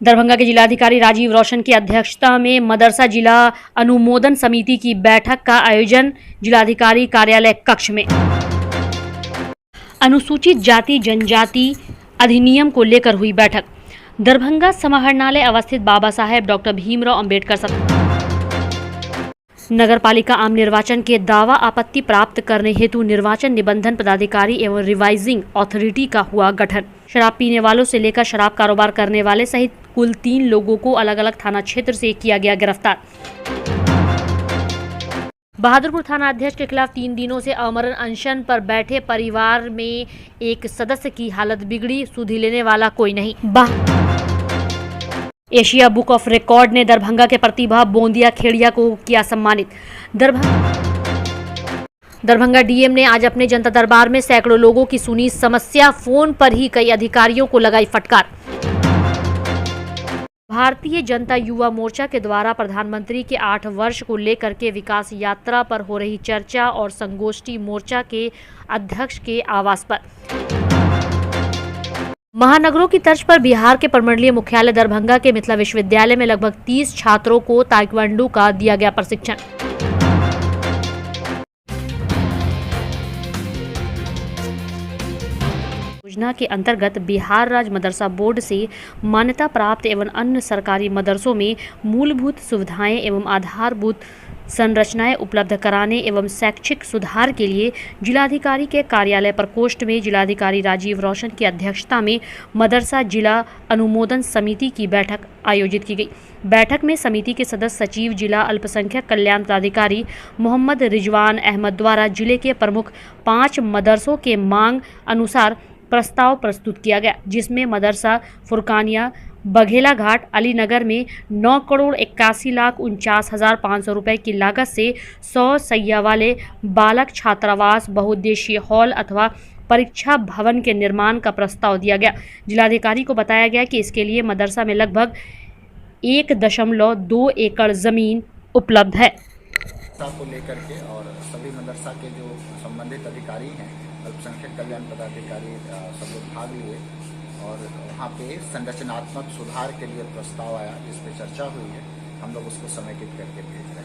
दरभंगा के जिलाधिकारी राजीव रोशन की अध्यक्षता में मदरसा जिला अनुमोदन समिति की बैठक का आयोजन जिलाधिकारी कार्यालय कक्ष में। अनुसूचित जाति जनजाति अधिनियम को लेकर हुई बैठक। दरभंगा समाहरणालय अवस्थित बाबा साहेब डॉक्टर भीमराव अंबेडकर नगर पालिका आम निर्वाचन के दावा आपत्ति प्राप्त करने हेतु निर्वाचन निबंधन पदाधिकारी एवं रिवाइजिंग अथॉरिटी का हुआ गठन। शराब पीने वालों से लेकर शराब कारोबार करने वाले सहित कुल 3 लोगों को अलग अलग थाना क्षेत्र से किया गया गिरफ्तार। बहादुरपुर थाना अध्यक्ष के खिलाफ 3 दिनों से अमरण अनशन पर बैठे परिवार में एक सदस्य की हालत बिगड़ी, सुधि लेने वाला कोई नहीं। एशिया बुक ऑफ रिकॉर्ड ने दरभंगा के प्रतिभा बोंदिया खेड़िया को किया सम्मानित। दरभंगा डीएम ने आज अपने जनता दरबार में सैकड़ों लोगों की सुनी समस्या, फोन पर ही कई अधिकारियों को लगाई फटकार। भारतीय जनता युवा मोर्चा के द्वारा प्रधानमंत्री के 8 वर्ष को लेकर के विकास यात्रा पर हो रही चर्चा और संगोष्ठी मोर्चा के अध्यक्ष के आवास पर। महानगरों की तर्ज पर बिहार के प्रमंडलीय मुख्यालय दरभंगा के मिथिला विश्वविद्यालय में लगभग 30 छात्रों को ताइक्वांडो का दिया गया प्रशिक्षण। योजना के अंतर्गत बिहार राज्य मदरसा बोर्ड से मान्यता प्राप्त एवं अन्य सरकारी मदरसों में मूलभूत सुविधाएं एवं आधारभूत संरचनाएं उपलब्ध कराने एवं शैक्षिक सुधार के लिए जिलाधिकारी के कार्यालय प्रकोष्ठ में जिलाधिकारी राजीव रोशन की अध्यक्षता में मदरसा जिला अनुमोदन समिति की बैठक आयोजित की गई। बैठक में समिति के सदस्य सचिव जिला अल्पसंख्यक कल्याण पदाधिकारी मोहम्मद रिजवान अहमद द्वारा जिले के प्रमुख 5 मदरसों के मांग अनुसार प्रस्ताव प्रस्तुत किया गया, जिसमें मदरसा फुरकानिया बघेला घाट अलीनगर में 9,81,49,500 रुपये की लागत से 100 सैया वाले बालक छात्रावास बहुउद्देशीय हॉल अथवा परीक्षा भवन के निर्माण का प्रस्ताव दिया गया। जिलाधिकारी को बताया गया कि इसके लिए मदरसा में लगभग 1.2 एकड़ जमीन उपलब्ध है। को लेकर के और सभी मदरसा के जो संबंधित अधिकारी हैं, अल्पसंख्यक कल्याण पदाधिकारी सब लोग भाग लिए और वहाँ पे संरचनात्मक सुधार के लिए प्रस्ताव आया, जिस पे चर्चा हुई है। हम लोग उसको समेकित करके भेज रहे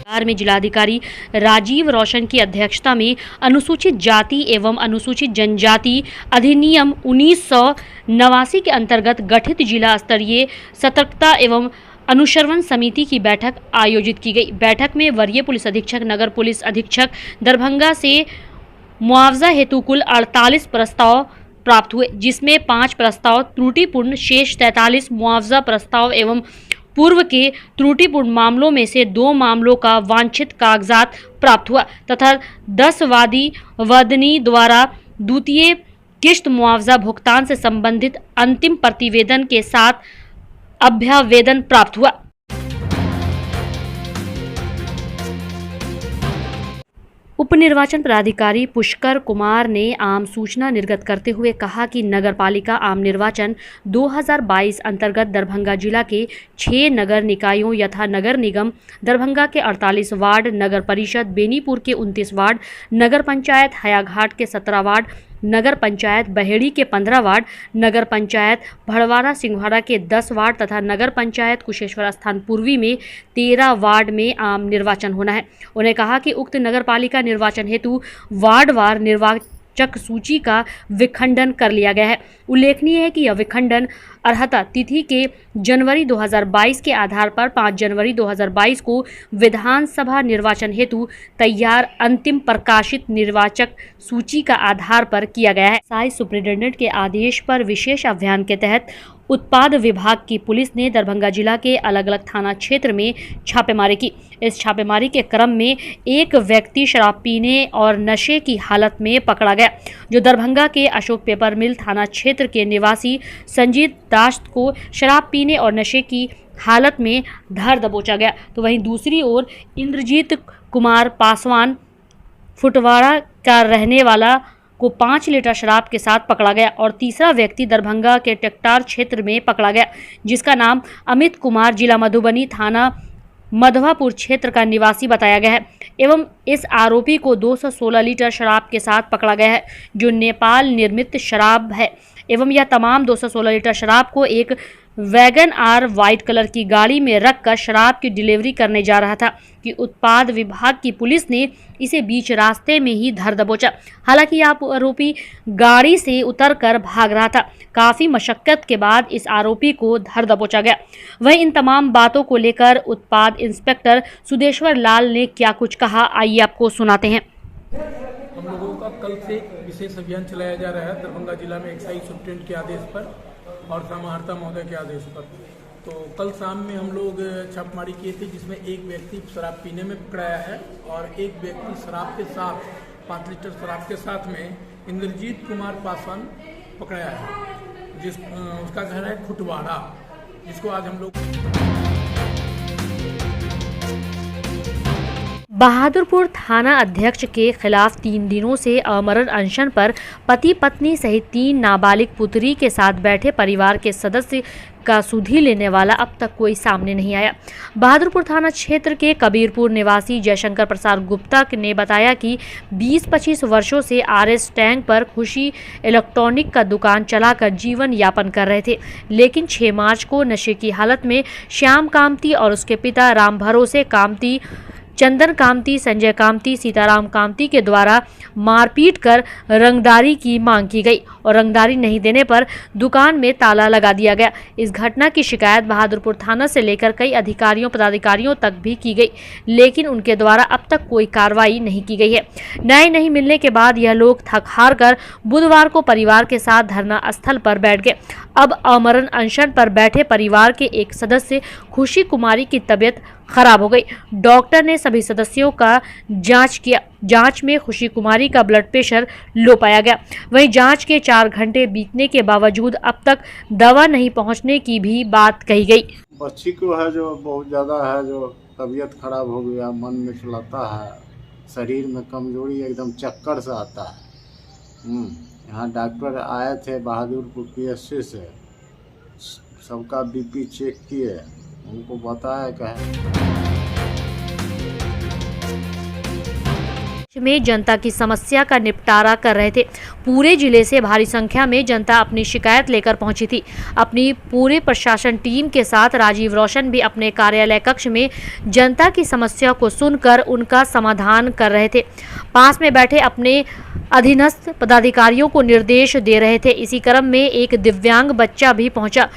हैं। में जिलाधिकारी राजीव रोशन की अध्यक्षता में अनुसूचित जाति एवं अनुसूचित जनजाति अधिनियम 1989 के अंतर्गत गठित जिला स्तरीय सतर्कता एवं अनुश्रवण समिति की बैठक आयोजित की गई। बैठक में वरीय पुलिस अधीक्षक नगर पुलिस अधीक्षक दरभंगा से मुआवजा हेतु कुल 48 प्रस्ताव प्राप्त हुए, जिसमें 5 प्रस्ताव त्रुटिपूर्ण, शेष 43 मुआवजा प्रस्ताव एवं पूर्व के त्रुटिपूर्ण मामलों में से 2 मामलों का वांछित कागजात प्राप्त हुआ तथा 10 वादी द्वारा द्वितीय किश्त मुआवजा भुगतान से संबंधित अंतिम प्रतिवेदन के साथ अभ्यावेदन प्राप्त हुआ। उप निर्वाचन पदाधिकारी पुष्कर कुमार ने आम सूचना निर्गत करते हुए कहा कि नगर पालिका आम निर्वाचन 2022 अंतर्गत दरभंगा जिला के 6 नगर निकायों यथा नगर निगम दरभंगा के 48 वार्ड, नगर परिषद बेनीपुर के 29 वार्ड, नगर पंचायत हयाघाट के 17 वार्ड, नगर पंचायत बहेड़ी के 15 वार्ड, नगर पंचायत भड़वारा सिंघवाड़ा के 10 वार्ड तथा नगर पंचायत कुशेश्वर स्थान पूर्वी में 13 वार्ड में आम निर्वाचन होना है। उन्हें कहा कि उक्त नगर पालिका निर्वाचन हेतु वार्डवार निर्वाचक सूची का विखंडन कर लिया गया है। उल्लेखनीय है कि यह विखंडन अर्हता तिथि के जनवरी 2022 के आधार पर 5 जनवरी 2022 को विधानसभा निर्वाचन हेतु तैयार अंतिम प्रकाशित निर्वाचक सूची का आधार पर किया गया है। साइज सुप्रिंटेंडेंट के आदेश पर विशेष अभियान के तहत उत्पाद विभाग की पुलिस ने दरभंगा जिला के अलग अलग थाना क्षेत्र में छापेमारी की। इस छापेमारी के क्रम में एक व्यक्ति शराब पीने और नशे की हालत में पकड़ा गया, जो दरभंगा के अशोक पेपर मिल थाना क्षेत्र के निवासी संजीत दास को शराब पीने और नशे की हालत में धर दबोचा गया। तो वहीं दूसरी ओर इंद्रजीत कुमार पासवान फुटवाड़ा का रहने वाला को 5 लीटर शराब के साथ पकड़ा गया और तीसरा व्यक्ति दरभंगा के टेक्टार क्षेत्र में पकड़ा गया, जिसका नाम अमित कुमार, जिला मधुबनी, थाना मधवापुर क्षेत्र का निवासी बताया गया है एवं इस आरोपी को 216 लीटर शराब के साथ पकड़ा गया है, जो नेपाल निर्मित शराब है एवं यह तमाम 216 लीटर शराब को एक वैगन आर व्हाइट कलर की गाड़ी में रखकर शराब की डिलीवरी करने जा रहा था कि उत्पाद विभाग की पुलिस ने इसे बीच रास्ते में ही धर दबोचा। हालांकि आरोपी गाड़ी से उतरकर भाग रहा था। काफी मशक्कत के बाद इस आरोपी को धर दबोचा गया। वहीं इन तमाम बातों को लेकर उत्पाद इंस्पेक्टर सुदेश्वर लाल ने क्या कुछ कहा, आइए आपको सुनाते हैं। हम लोगों का कल से विशेष अभियान चलाया जा रहा है दरभंगा जिला में एक्साइज सुप्रिटेंडेंट के आदेश पर और समाहर्ता महोदय के आदेश पर। तो कल शाम में हम लोग छापेमारी किए थे, जिसमें एक व्यक्ति शराब पीने में पकड़ाया है और एक व्यक्ति शराब के साथ 5 लीटर शराब के साथ में इंद्रजीत कुमार पासवान पकड़ाया है, उसका घर है खुटवाड़ा, जिसको आज हम लोग बहादुरपुर थाना अध्यक्ष के खिलाफ 3 दिनों से आमरण अनशन पर पति पत्नी सहित 3 नाबालिग पुत्री के साथ बैठे परिवार के सदस्य का सुधि लेने वाला अब तक कोई सामने नहीं आया। बहादुरपुर थाना क्षेत्र के कबीरपुर निवासी जयशंकर प्रसाद गुप्ता ने बताया कि 20-25 वर्षों से आरएस टैंक पर खुशी इलेक्ट्रॉनिक का दुकान चलाकर जीवन यापन कर रहे थे, लेकिन 6 मार्च को नशे की हालत में श्याम कामती और उसके पिता राम भरोसे कामती, चंदन कामती, संजय कामती, सीताराम कामती के द्वारा मारपीट कर रंगदारी की मांग की गई और रंगदारी नहीं देने पर दुकान में ताला लगा दिया गया। इस घटना की शिकायत बहादुरपुर थाना से लेकर कई अधिकारियों पदाधिकारियों तक भी की गई, लेकिन उनके द्वारा अब तक कोई कार्रवाई नहीं की गई है। न्याय नहीं मिलने के बाद यह लोग थक हार कर बुधवार को परिवार के साथ धरना स्थल पर बैठ गए। अब आमरण अनशन पर बैठे परिवार के एक सदस्य खुशी कुमारी की तबीयत खराब हो गई। डॉक्टर ने सभी सदस्यों का जांच किया। जांच में खुशी कुमारी का ब्लड प्रेशर लो पाया गया। वहीं जांच के 4 घंटे बीतने के बावजूद अब तक दवा नहीं पहुंचने की भी बात कही गई। बच्ची को है जो बहुत ज़्यादा है, जो तबीयत खराब हो गया, मन में चलाता है, शरीर में कमजोरी, एकदम चक्कर से आता है। यहाँ डॉक्टर आए थे बहादुरपुर PSC से, सबका BP चेक किए, उनको बताया क्या में जनता की समस्या का निपटारा कर रहे थे। पूरे जिले से भारी संख्या में जनता अपनी शिकायत लेकर पहुंची थी। अपनी पूरे प्रशासन टीम के साथ राजीव रोशन भी अपने कार्यालय कक्ष में जनता की समस्या को सुनकर उनका समाधान कर रहे थे। पास में बैठे अपने अधीनस्थ पदाधिकारियों को निर्देश दे रहे थे। इसी क्रम में एक दिव्यांग बच्चा भी पहुंचा।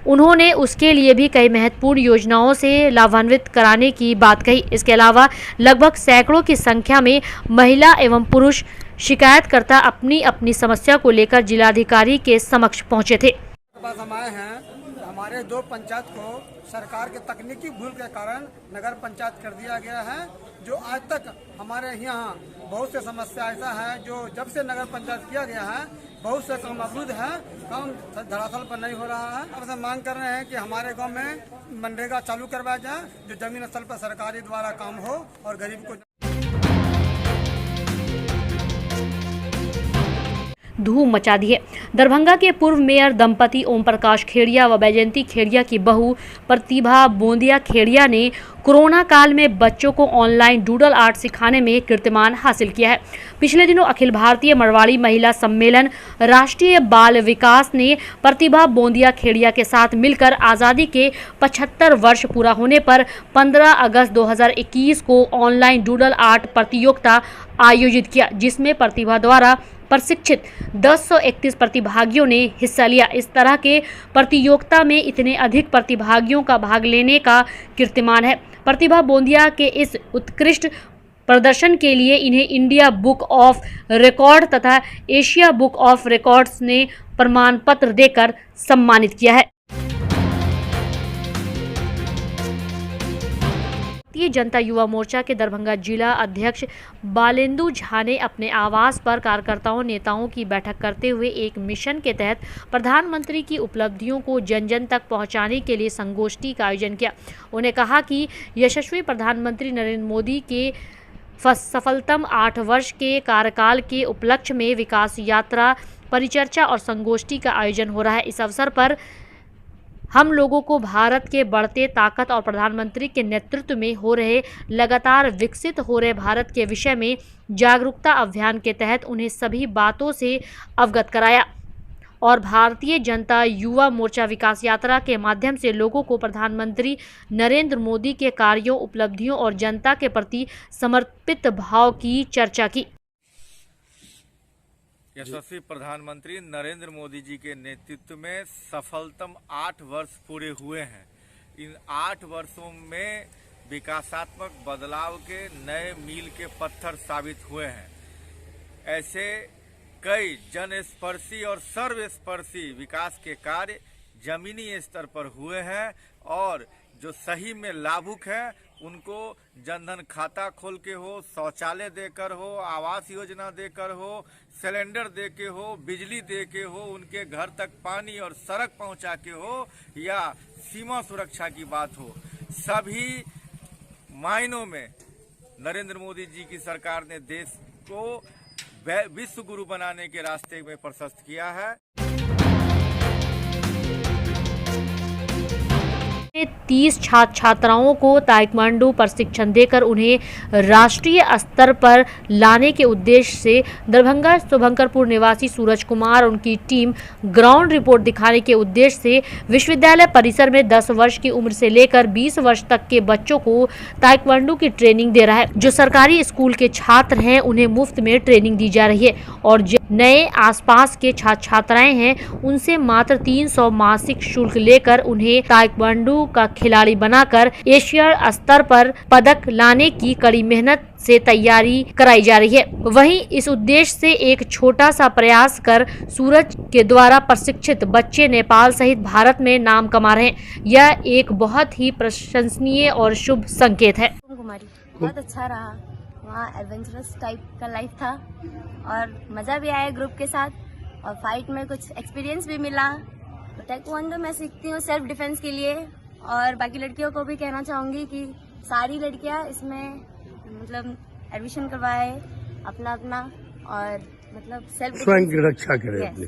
उन्होंने उसके लिए भी कई महत्वपूर्ण योजनाओं से लाभान्वित कराने की बात कही। इसके अलावा लगभग सैकड़ों की संख्या में महिला एवं पुरुष शिकायतकर्ता अपनी अपनी समस्या को लेकर जिलाधिकारी के समक्ष पहुंचे थे। हम आए हैं, हमारे 2 पंचायत को सरकार के तकनीकी भूल के कारण नगर पंचायत कर दिया गया है, जो आज तक हमारे यहाँ बहुत से समस्या ऐसा है जो जब से नगर पंचायत किया गया है बहुत से काम अवरुद्ध है, काम धरातल पर नहीं हो रहा है। अब हम मांग कर रहे हैं कि हमारे गांव में मनरेगा चालू करवाया जाए, जो जमीन स्थल पर सरकारी द्वारा काम हो और गरीब को धूम मचा दी है। दरभंगा के पूर्व मेयर दंपति ओम प्रकाश खेड़िया व बैजयंती खेड़िया की बहू प्रतिभा बोंदिया खेड़िया ने कोरोना काल में बच्चों को ऑनलाइन डूडल आर्ट सिखाने में कीर्तिमान हासिल किया है। पिछले दिनों अखिल भारतीय मरवाड़ी महिला सम्मेलन राष्ट्रीय बाल विकास ने प्रतिभा बोंदिया खेड़िया के साथ मिलकर आज़ादी के 75 वर्ष पूरा होने पर 15 अगस्त 2021 को ऑनलाइन डूडल आर्ट प्रतियोगिता आयोजित किया, जिसमें प्रतिभा द्वारा प्रशिक्षित 1031 प्रतिभागियों ने हिस्सा लिया। इस तरह के प्रतियोगिता में इतने अधिक प्रतिभागियों का भाग लेने का कीर्तिमान है। प्रतिभा बोंदिया के इस उत्कृष्ट प्रदर्शन के लिए इन्हें इंडिया बुक ऑफ रिकॉर्ड तथा एशिया बुक ऑफ रिकॉर्ड्स ने प्रमाण पत्र देकर सम्मानित किया है। भारतीय जनता युवा मोर्चा के दरभंगा जिला अध्यक्ष बालेंदु झा ने अपने आवास पर कार्यकर्ताओं नेताओं की बैठक करते हुए एक मिशन के तहत प्रधानमंत्री की उपलब्धियों को जन जन तक पहुंचाने के लिए संगोष्ठी का आयोजन किया। उन्हें कहा कि यशस्वी प्रधानमंत्री नरेंद्र मोदी के सफलतम 8 वर्ष के कार्यकाल के उपलक्ष्य में विकास यात्रा परिचर्चा और संगोष्ठी का आयोजन हो रहा है। इस अवसर पर हम लोगों को भारत के बढ़ते ताकत और प्रधानमंत्री के नेतृत्व में हो रहे लगातार विकसित हो रहे भारत के विषय में जागरूकता अभियान के तहत उन्हें सभी बातों से अवगत कराया और भारतीय जनता युवा मोर्चा विकास यात्रा के माध्यम से लोगों को प्रधानमंत्री नरेंद्र मोदी के कार्यों, उपलब्धियों और जनता के प्रति समर्पित भाव की चर्चा की। यशस्वी प्रधानमंत्री नरेंद्र मोदी जी के नेतृत्व में सफलतम 8 वर्ष पूरे हुए हैं। इन 8 वर्षों में विकासात्मक बदलाव के नए मील के पत्थर साबित हुए हैं। ऐसे कई जनस्पर्शी और सर्वस्पर्शी विकास के कार्य जमीनी स्तर पर हुए हैं और जो सही में लाभुक हैं उनको जनधन खाता खोल के हो, शौचालय देकर हो, आवास योजना देकर हो, सिलेंडर दे के हो, बिजली दे के हो, उनके घर तक पानी और सड़क पहुंचा के हो या सीमा सुरक्षा की बात हो, सभी मायनों में नरेंद्र मोदी जी की सरकार ने देश को विश्व गुरु बनाने के रास्ते में प्रशस्त किया है। 30 छात्र छात्राओं को ताइक्वांडो प्रशिक्षण देकर उन्हें राष्ट्रीय स्तर पर लाने के उद्देश्य से दरभंगा शुभंकरपुर निवासी सूरज कुमार और उनकी टीम ग्राउंड रिपोर्ट दिखाने के उद्देश्य से विश्वविद्यालय परिसर में 10 वर्ष की उम्र से लेकर 20 वर्ष तक के बच्चों को ताइक्वांडो की ट्रेनिंग दे रहा है। जो सरकारी स्कूल के छात्र हैं उन्हें मुफ्त में ट्रेनिंग दी जा रही है और जो नए आसपास के छात्र छात्राएं हैं उनसे मात्र 300 मासिक शुल्क लेकर उन्हें ताइक्वांडो का खिलाड़ी बनाकर एशिया स्तर पर पदक लाने की कड़ी मेहनत से तैयारी कराई जा रही है। वहीं इस उद्देश्य से एक छोटा सा प्रयास कर सूरज के द्वारा प्रशिक्षित बच्चे नेपाल सहित भारत में नाम कमा रहे हैं। यह एक बहुत ही प्रशंसनीय और शुभ संकेत है। कुमारी बहुत अच्छा रहा, वहाँ एडवेंचरस टाइप का लाइफ था और मज़ा भी आया ग्रुप के साथ और फाइट में कुछ एक्सपीरियंस भी मिला। ताइक्वांडो मैं सीखती हूँ सेल्फ डिफेंस के लिए और बाकी लड़कियों को भी कहना चाहूँगी कि सारी लड़कियाँ इसमें मतलब एडमिशन करवाए अपना और मतलब सेल्फ स्वयं की रक्षा करें अपनी।